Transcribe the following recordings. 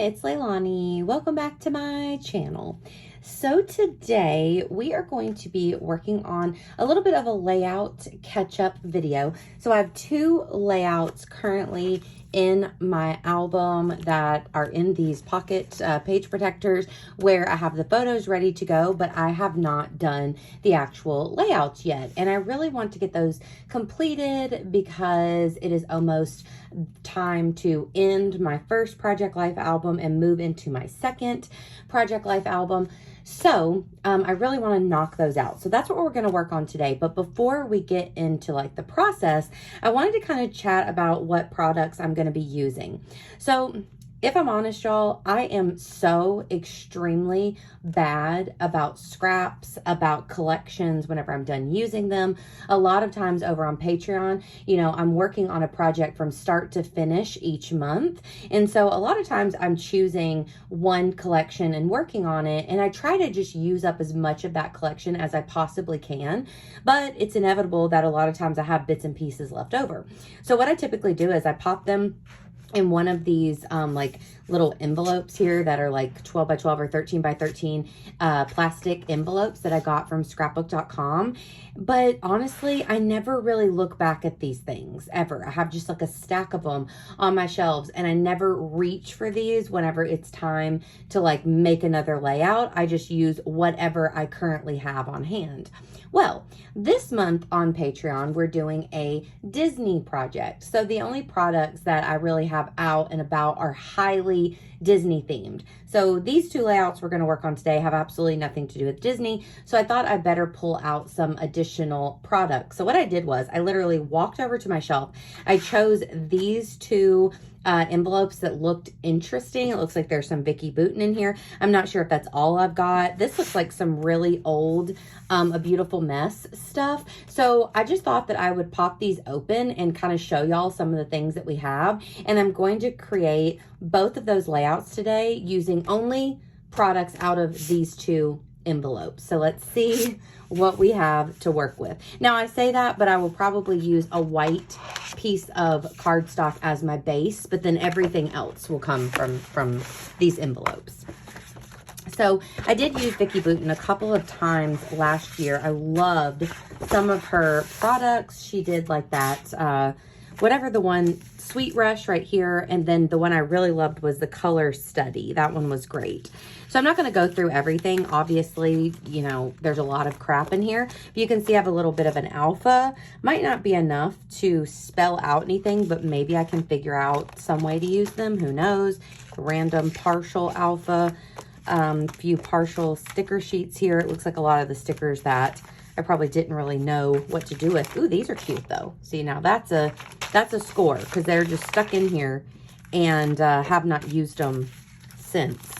it's Leilani. Welcome back to my channel. So today we are going to be working on a little bit of a layout catch-up video. So I have two layouts currently in my album that are in these pocket page protectors where I have the photos ready to go, but I have not done the actual layouts yet. And I really want to get those completed because it is almost time to end my first Project Life album and move into my second Project Life album. So I really want to knock those out. So that's what we're going to work on today. But before we get into like the process, I wanted to kind of chat about what products I'm going to be using. So if I'm honest, y'all, I am so extremely bad about scraps, about collections whenever I'm done using them. A lot of times over on Patreon, you know, I'm working on a project from start to finish each month. And so a lot of times I'm choosing one collection and working on it. And I try to just use up as much of that collection as I possibly can. But it's inevitable that a lot of times I have bits and pieces left over. So what I typically do is I pop them in one of these like little envelopes here that are like 12 by 12 or 13 by 13 plastic envelopes that I got from scrapbook.com. But honestly, I never really look back at these things ever. I have just like a stack of them on my shelves and I never reach for these whenever it's time to like make another layout. I just use whatever I currently have on hand. Well, this month on Patreon, we're doing a Disney project. So the only products that I really have out and about are highly Disney themed. So these two layouts we're going to work on today have absolutely nothing to do with Disney. So I thought I'd better pull out some additional products. So what I did was I literally walked over to my shelf. I chose these two envelopes that looked interesting. It looks like there's some Vicki Boutin in here. I'm not sure if that's all I've got. This looks like some really old A Beautiful Mess stuff. So I just thought that I would pop these open and kind of show y'all some of the things that we have. And I'm going to create both of those layouts today using only products out of these two envelopes. So let's see what we have to work with. Now I say that, but I will probably use a white piece of cardstock as my base, but then everything else will come from these envelopes. So I did use Vicki Boutin a couple of times last year. I loved some of her products. She did like that, whatever the one, Sweet Rush right here. And then the one I really loved was the Color Study. That one was great. So I'm not going to go through everything. Obviously, you know, there's a lot of crap in here. But you can see I have a little bit of an alpha. Might not be enough to spell out anything, but maybe I can figure out some way to use them. Who knows? Random partial alpha. Few partial sticker sheets here. It looks like a lot of the stickers that I probably didn't really know what to do with. Ooh, these are cute though. See, now that's a score because they're just stuck in here and have not used them since.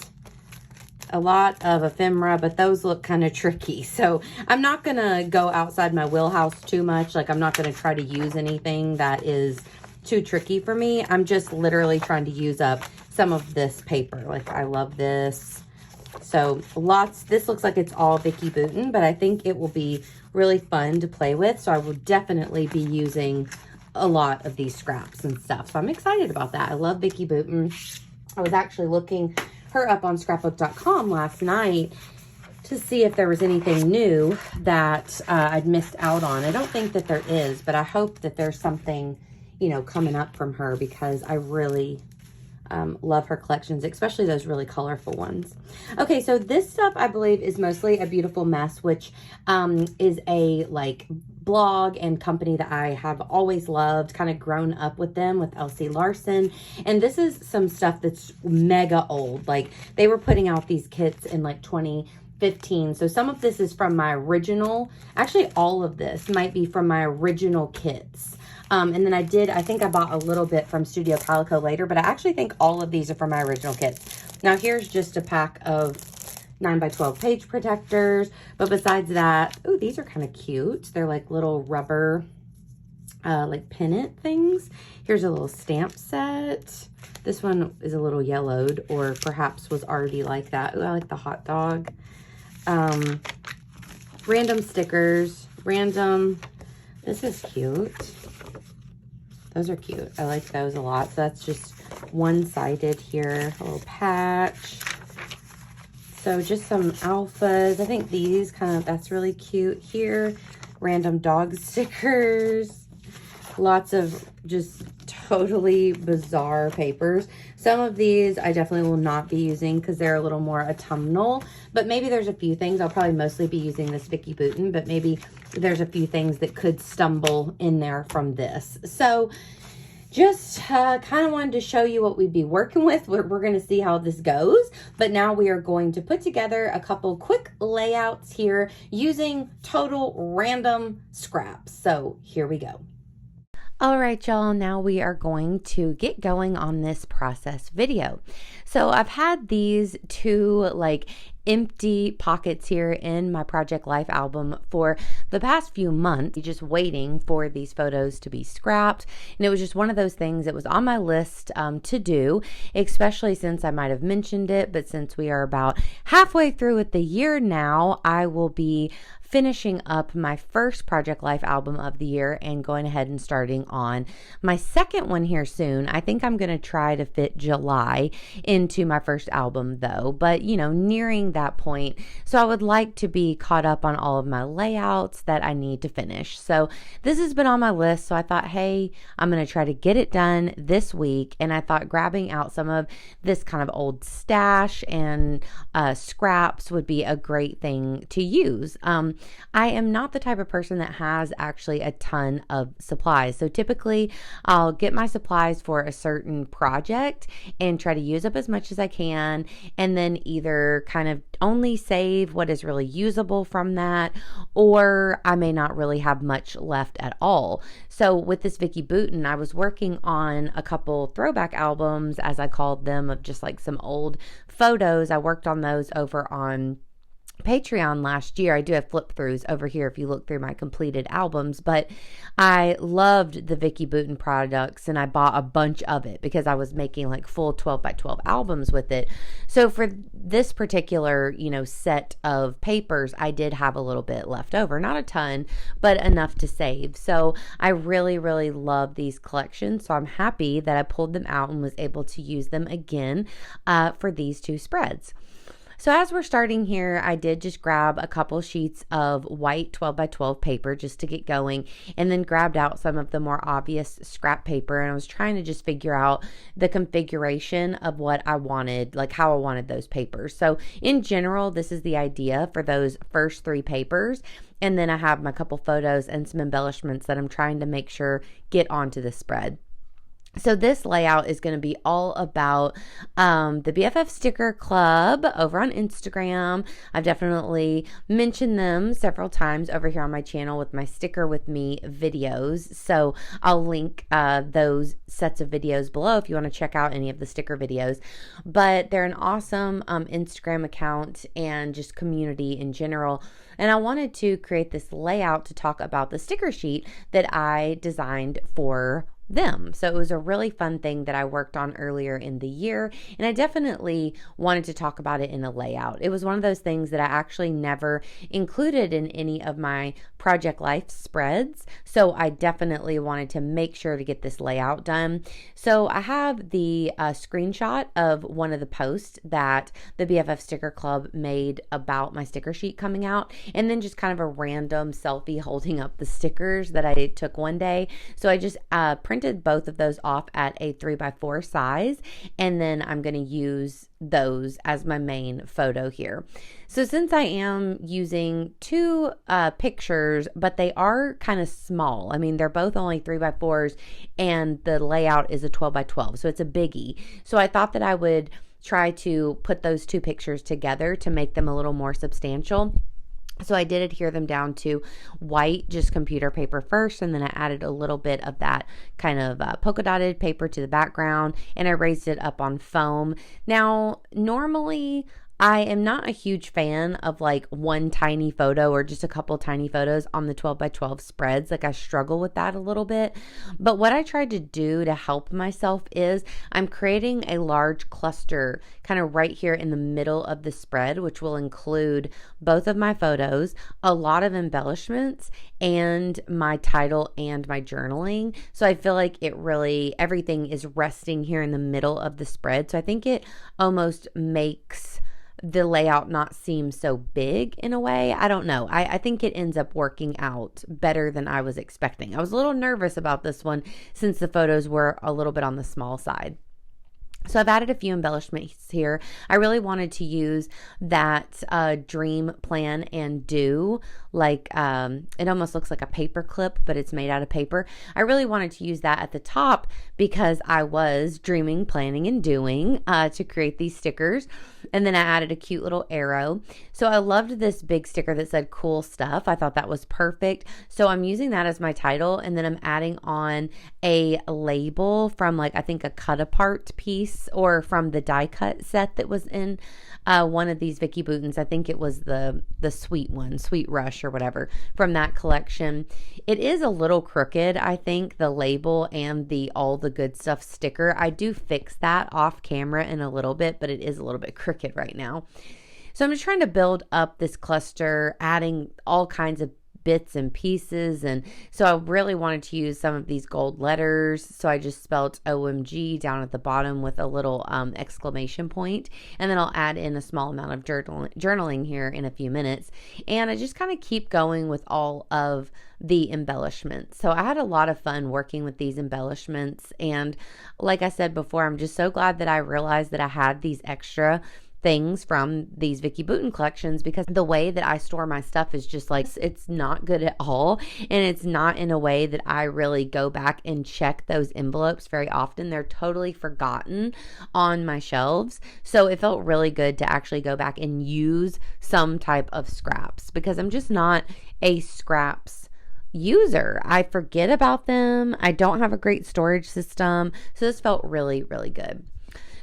A lot of ephemera, but those look kind of tricky. So I'm not going to go outside my wheelhouse too much. Like I'm not going to try to use anything that is too tricky for me. I'm just literally trying to use up some of this paper. Like I love this. So lots, this looks like it's all Vicki Boutin, but I think it will be really fun to play with. So I will definitely be using a lot of these scraps and stuff. So I'm excited about that. I love Vicki Boutin. I was actually looking her up on scrapbook.com last night to see if there was anything new that I'd missed out on. I don't think that there is, but I hope that there's something, you know, coming up from her because I really love her collections, especially those really colorful ones. Okay, so this stuff I believe is mostly A Beautiful Mess, which is a like blog and company that I have always loved, kind of grown up with them, with Elsie Larson. And this is some stuff that's mega old. Like they were putting out these kits in like 2015. So some of this is from my original, actually all of this might be from my original kits. And then I think I bought a little bit from Studio Calico later, but I actually think all of these are from my original kits. Now here's just a pack of 9 by 12 page protectors. But besides that, oh, these are kind of cute. They're like little rubber, like pennant things. Here's a little stamp set. This one is a little yellowed or perhaps was already like that. Ooh, I like the hot dog. Random stickers, random. This is cute. Those are cute. I like those a lot. So that's just one-sided here, a little patch. So just some alphas. I think these that's really cute here. Random dog stickers. Lots of just totally bizarre papers. Some of these I definitely will not be using because they're a little more autumnal, but maybe there's a few things. I'll probably mostly be using this Vicki Boutin, but maybe there's a few things that could stumble in there from this. So just kind of wanted to show you what we'd be working with. We're going to see how this goes, but now we are going to put together a couple quick layouts here using total random scraps. So here we go. All right, y'all, now we are going to get going on this process video. So I've had these two empty pockets here in my Project Life album for the past few months, just waiting for these photos to be scrapped. And it was just one of those things that was on my list to do, especially since I might have mentioned it, but since we are about halfway through with the year now, I will be finishing up my first Project Life album of the year and going ahead and starting on my second one here soon. I think I'm going to try to fit July into my first album though, but nearing that point. So I would like to be caught up on all of my layouts that I need to finish. So this has been on my list. So I thought, hey, I'm going to try to get it done this week. And I thought grabbing out some of this kind of old stash and scraps would be a great thing to use. I am not the type of person that has actually a ton of supplies. So typically I'll get my supplies for a certain project and try to use up as much as I can, and then either kind of only save what is really usable from that, or I may not really have much left at all. So with this Vicki Boutin, I was working on a couple throwback albums, as I called them, of just some old photos. I worked on those over on Patreon last year. I do have flip throughs over here if you look through my completed albums, but I loved the Vicki Boutin products and I bought a bunch of it because I was making full 12 by 12 albums with it. So for this particular, set of papers, I did have a little bit left over, not a ton, but enough to save. So I really, really love these collections. So I'm happy that I pulled them out and was able to use them again for these two spreads. So as we're starting here, I did just grab a couple sheets of white 12 by 12 paper just to get going, and then grabbed out some of the more obvious scrap paper, and I was trying to just figure out the configuration of what I wanted, how I wanted those papers. So in general, this is the idea for those first three papers, and then I have my couple photos and some embellishments that I'm trying to make sure get onto the spread. So this layout is going to be all about the BFF Sticker Club over on Instagram. I've definitely mentioned them several times over here on my channel with my Sticker With Me videos. So I'll link those sets of videos below if you want to check out any of the sticker videos. But they're an awesome Instagram account and just community in general. And I wanted to create this layout to talk about the sticker sheet that I designed for them. So it was a really fun thing that I worked on earlier in the year, and I definitely wanted to talk about it in a layout. It was one of those things that I actually never included in any of my Project Life spreads, so I definitely wanted to make sure to get this layout done. So I have the screenshot of one of the posts that the BFF Sticker Club made about my sticker sheet coming out, and then just kind of a random selfie holding up the stickers that I took one day. So I just printed both of those off at a 3x4 size, and then I'm going to use those as my main photo here. So since I am using two pictures, but they are kind of small, I mean, they're both only 3x4s and the layout is a 12x12, so it's a biggie. So I thought that I would try to put those two pictures together to make them a little more substantial. So I did adhere them down to white, just computer paper first, and then I added a little bit of that kind of polka dotted paper to the background, and I raised it up on foam. Now, normally I am not a huge fan of like one tiny photo or just a couple tiny photos on the 12 by 12 spreads. Like I struggle with that a little bit. But what I tried to do to help myself is I'm creating a large cluster kind of right here in the middle of the spread, which will include both of my photos, a lot of embellishments, and my title and my journaling. So I feel like it really, everything is resting here in the middle of the spread. So I think it almost makes the layout not seem so big in a way. I don't know. I think it ends up working out better than I was expecting. I was a little nervous about this one since the photos were a little bit on the small side. So I've added a few embellishments here. I really wanted to use that Dream, Plan, and Do. Like it almost looks like a paper clip, but it's made out of paper. I really wanted to use that at the top because I was dreaming, planning, and doing to create these stickers. And then I added a cute little arrow. So I loved this big sticker that said cool stuff. I thought that was perfect. So I'm using that as my title. And then I'm adding on a label from like, I think a cut apart piece or from the die cut set that was in one of these Vicki Boutons. I think it was the sweet one, Sweet Rush or whatever from that collection. It is a little crooked, I think, the label and the all the good stuff sticker. I do fix that off camera in a little bit, but it is a little bit crooked right now. So I'm just trying to build up this cluster, adding all kinds of bits and pieces. And so I really wanted to use some of these gold letters. So I just spelled OMG down at the bottom with a little exclamation point. And then I'll add in a small amount of journaling here in a few minutes. And I just kind of keep going with all of the embellishments. So I had a lot of fun working with these embellishments. And like I said before, I'm just so glad that I realized that I had these extra things from these Vicki Bouton collections, because the way that I store my stuff is just like, it's not good at all. And it's not in a way that I really go back and check those envelopes very often. They're totally forgotten on my shelves. So it felt really good to actually go back and use some type of scraps, because I'm just not a scraps user. I forget about them. I don't have a great storage system. So this felt really, really good.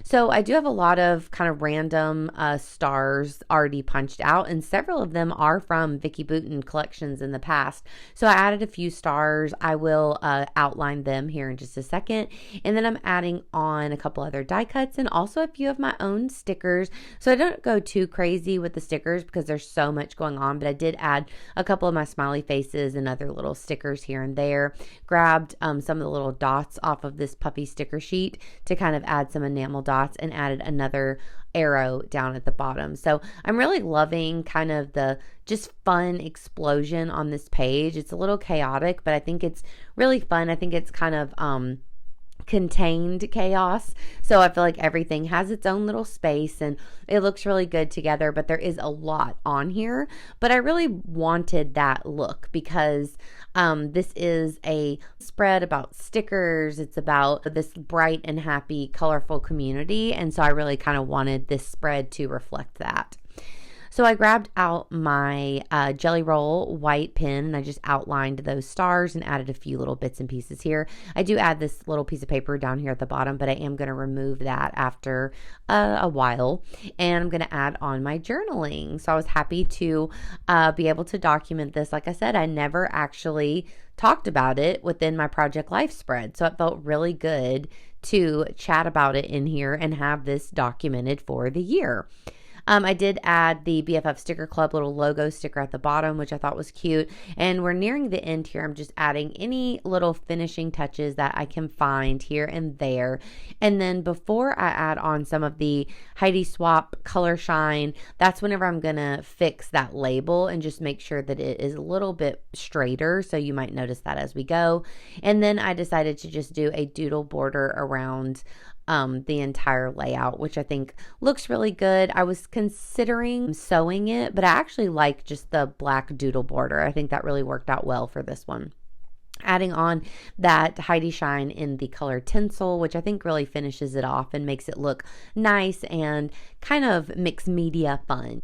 So I do have a lot of kind of random stars already punched out, and several of them are from Vicki Bouton collections in the past. So I added a few stars. I will outline them here in just a second. And then I'm adding on a couple other die cuts and also a few of my own stickers. So I don't go too crazy with the stickers because there's so much going on, but I did add a couple of my smiley faces and other little stickers here and there. Grabbed some of the little dots off of this puffy sticker sheet to kind of add some enamel dots, and added another arrow down at the bottom. So I'm really loving kind of the just fun explosion on this page. It's a little chaotic, but I think it's really fun. I think it's kind of contained chaos. So I feel like everything has its own little space and it looks really good together, but there is a lot on here. But I really wanted that look because this is a spread about stickers. It's about this bright and happy, colorful community. And so I really kind of wanted this spread to reflect that. So I grabbed out my Jelly Roll white pen and I just outlined those stars and added a few little bits and pieces here. I do add this little piece of paper down here at the bottom, but I am going to remove that after a while. And I'm going to add on my journaling. So I was happy to be able to document this. Like I said, I never actually talked about it within my Project Life spread. So it felt really good to chat about it in here and have this documented for the year. I did add the BFF Sticker Club little logo sticker at the bottom, which I thought was cute. And we're nearing the end here. I'm just adding any little finishing touches that I can find here and there. And then before I add on some of the Heidi Swapp Color Shine, that's whenever I'm going to fix that label and just make sure that it is a little bit straighter. So you might notice that as we go. And then I decided to just do a doodle border around the entire layout, which I think looks really good. I was considering sewing it, but I actually like just the black doodle border. I think that really worked out well for this one. Adding on that Heidi Shine in the color Tinsel, which I think really finishes it off and makes it look nice and kind of mixed media fun.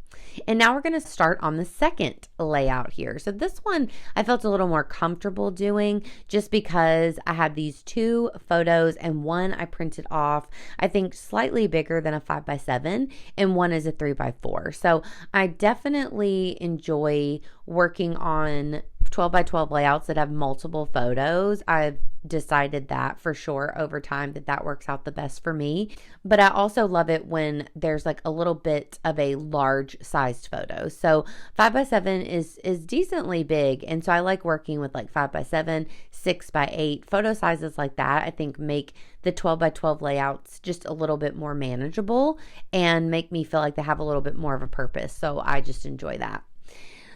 And now we're going to start on the second layout here. So this one I felt a little more comfortable doing just because I had these two photos, and one I printed off, I think slightly bigger than a 5x7, and one is a 3x4. So I definitely enjoy working on 12 by 12 layouts that have multiple photos. I've decided that for sure over time that works out the best for me. But I also love it when there's like a little bit of a large sized photo. So 5x7 is decently big. And so I like working with like 5x7, 6x8 photo sizes like that. I think make the 12 by 12 layouts just a little bit more manageable and make me feel like they have a little bit more of a purpose. So I just enjoy that.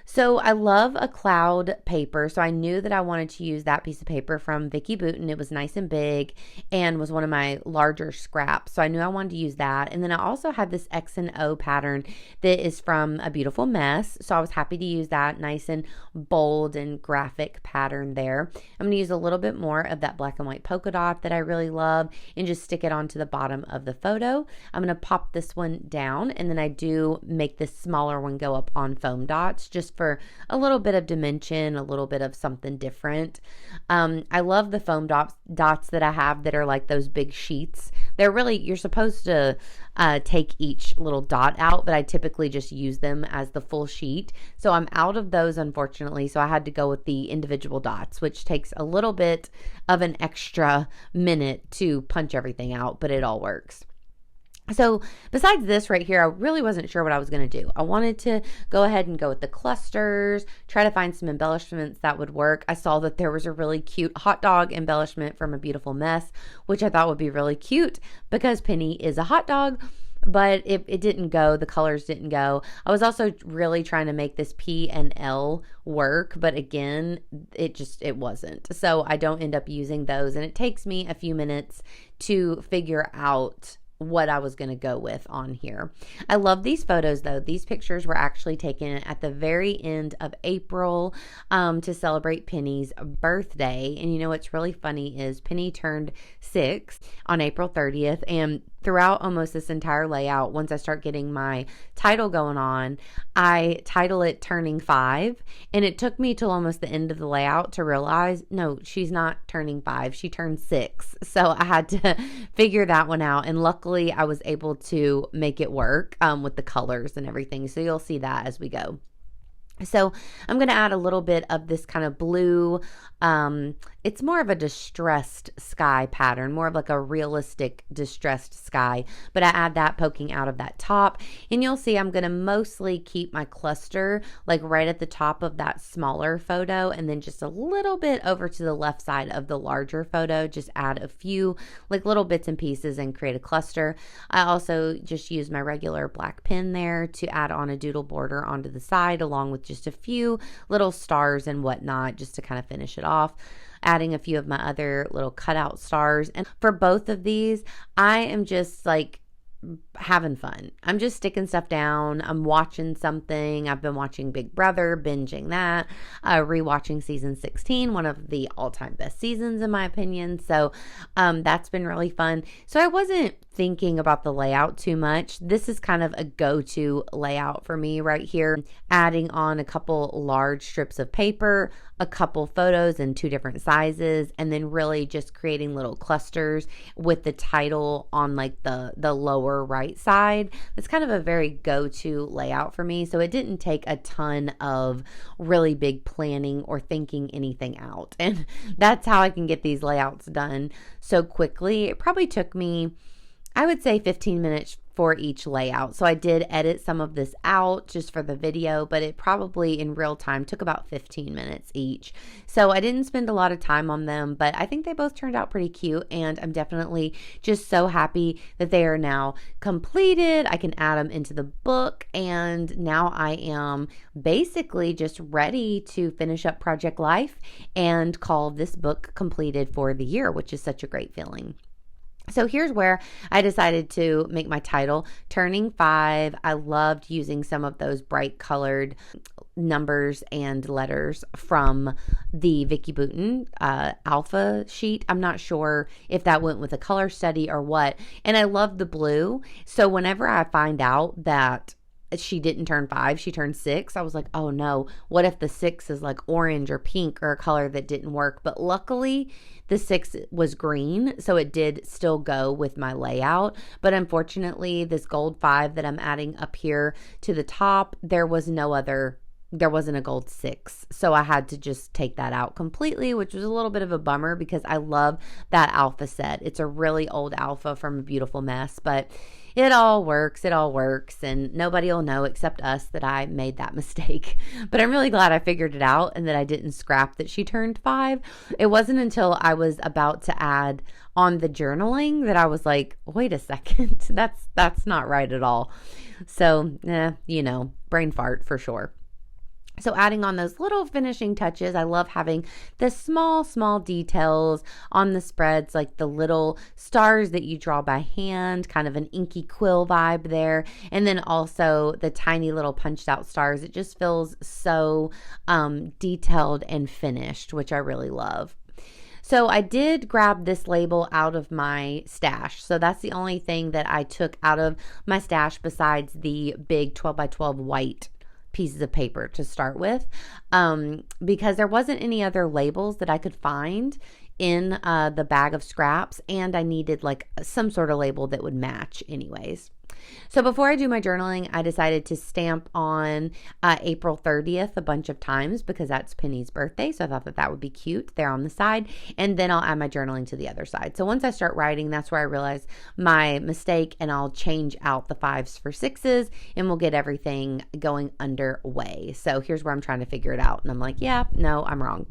So I love a cloud paper, so I knew that I wanted to use that piece of paper from Vicki Boutin. It was nice and big and was one of my larger scraps, so I knew I wanted to use that. And then I also had this X and O pattern that is from A Beautiful Mess, so I was happy to use that nice and bold and graphic pattern there. I'm going to use a little bit more of that black and white polka dot that I really love and just stick it onto the bottom of the photo. I'm going to pop this one down, and then I do make this smaller one go up on foam dots just for a little bit of dimension, a little bit of something different. I love the foam dots that I have that are like those big sheets. They're really, you're supposed to take each little dot out, but I typically just use them as the full sheet. So I'm out of those, unfortunately. So I had to go with the individual dots, which takes a little bit of an extra minute to punch everything out, but it all works. So besides this right here, I really wasn't sure what I was going to do. I wanted to go ahead and go with the clusters, try to find some embellishments that would work. I saw that there was a really cute hot dog embellishment from A Beautiful Mess, which I thought would be really cute because Penny is a hot dog. But it didn't go. The colors didn't go. I was also really trying to make this P and L work, but again, it wasn't. So I don't end up using those, and it takes me a few minutes to figure out what I was going to go with on here. I love these photos though. These pictures were actually taken at the very end of April to celebrate Penny's birthday. And you know what's really funny is Penny turned 6 on April 30th, and throughout almost this entire layout, once I start getting my title going on, I title it Turning 5, and it took me till almost the end of the layout to realize, no, she's not turning 5, she turned 6. So I had to figure that one out, and luckily I was able to make it work with the colors and everything. So you'll see that as we go. So I'm going to add a little bit of this kind of blue, it's more of a distressed sky pattern, more of like a realistic distressed sky, but I add that poking out of that top, and you'll see I'm going to mostly keep my cluster like right at the top of that smaller photo, and then just a little bit over to the left side of the larger photo, just add a few like little bits and pieces and create a cluster. I also just use my regular black pen there to add on a doodle border onto the side, along with just a few little stars and whatnot, just to kind of finish it off. Adding a few of my other little cutout stars. And for both of these, I am just like having fun. I'm just sticking stuff down. I'm watching something. I've been watching Big Brother, binging that, rewatching season 16, one of the all-time best seasons in my opinion. So that's been really fun. So I wasn't thinking about the layout too much. This is kind of a go-to layout for me right here. Adding on a couple large strips of paper, a couple photos in 2 different sizes, and then really just creating little clusters with the title on like the lower right side. That's kind of a very go-to layout for me. So it didn't take a ton of really big planning or thinking anything out. And that's how I can get these layouts done so quickly. It probably took me, I would say, 15 minutes for each layout. So I did edit some of this out just for the video, but it probably in real time took about 15 minutes each. So I didn't spend a lot of time on them, but I think they both turned out pretty cute, and I'm definitely just so happy that they are now completed. I can add them into the book, and now I am basically just ready to finish up Project Life and call this book completed for the year, which is such a great feeling. So here's where I decided to make my title, Turning 5. I loved using some of those bright colored numbers and letters from the Vicki Boutin alpha sheet. I'm not sure if that went with a color study or what. And I love the blue. So whenever I find out that she didn't turn 5, she turned 6, I was like, oh no, what if the 6 is like orange or pink or a color that didn't work? But luckily the 6 was green, so it did still go with my layout. But unfortunately, this gold 5 that I'm adding up here to the top, there wasn't a gold 6. So I had to just take that out completely, which was a little bit of a bummer because I love that alpha set. It's a really old alpha from A Beautiful Mess, but it all works, and nobody will know except us that I made that mistake. But I'm really glad I figured it out and that I didn't scrap that she turned 5. It wasn't until I was about to add on the journaling that I was like, wait a second, that's not right at all. So, brain fart for sure. So adding on those little finishing touches, I love having the small details on the spreads, like the little stars that you draw by hand, kind of an inky quill vibe there. And then also the tiny little punched out stars. It just feels so detailed and finished, which I really love. So I did grab this label out of my stash. So that's the only thing that I took out of my stash besides the big 12 by 12 white pieces of paper to start with, because there wasn't any other labels that I could find in the bag of scraps, and I needed like some sort of label that would match anyways. So before I do my journaling, I decided to stamp on April 30th a bunch of times because that's Penny's birthday. So I thought that would be cute there on the side. And then I'll add my journaling to the other side. So once I start writing, that's where I realize my mistake, and I'll change out the 5s for 6s, and we'll get everything going underway. So here's where I'm trying to figure it out. And I'm like, yeah, no, I'm wrong.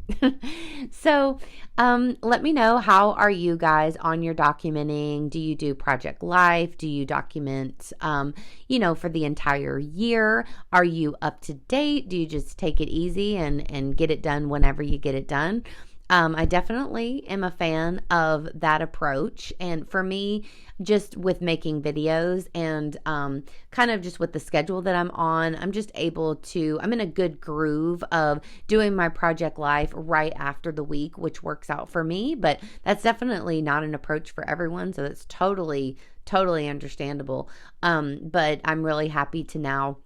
So let me know, how are you guys on your documenting? Do you do Project Life? Do you document for the entire year? Are you up to date? Do you just take it easy and get it done whenever you get it done? I definitely am a fan of that approach. And for me, just with making videos and kind of just with the schedule that I'm on, I'm in a good groove of doing my Project Life right after the week, which works out for me. But that's definitely not an approach for everyone. So that's totally understandable. But I'm really happy to now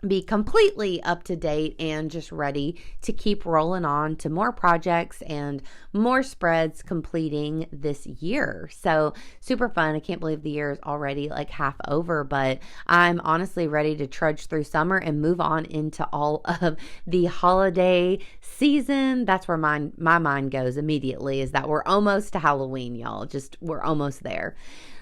be completely up to date and just ready to keep rolling on to more projects and more spreads completing this year. So super fun. I can't believe the year is already like half over, but I'm honestly ready to trudge through summer and move on into all of the holiday season. That's where my mind goes immediately, is that we're almost to Halloween, y'all. We're almost there.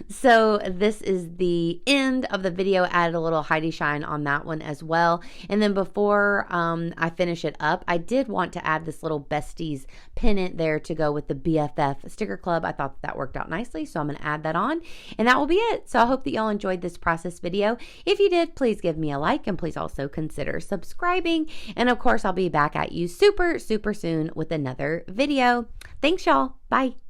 So this is the end of the video. Added a little Heidi shine on that one as well. And then before I finish it up, I did want to add this little besties pennant there to go with the BFF sticker club. I thought that worked out nicely, so I'm going to add that on, and that will be it. So I hope that y'all enjoyed this process video. If you did, please give me a like, and please also consider subscribing. And of course, I'll be back at you super soon with another video. Thanks, y'all. Bye.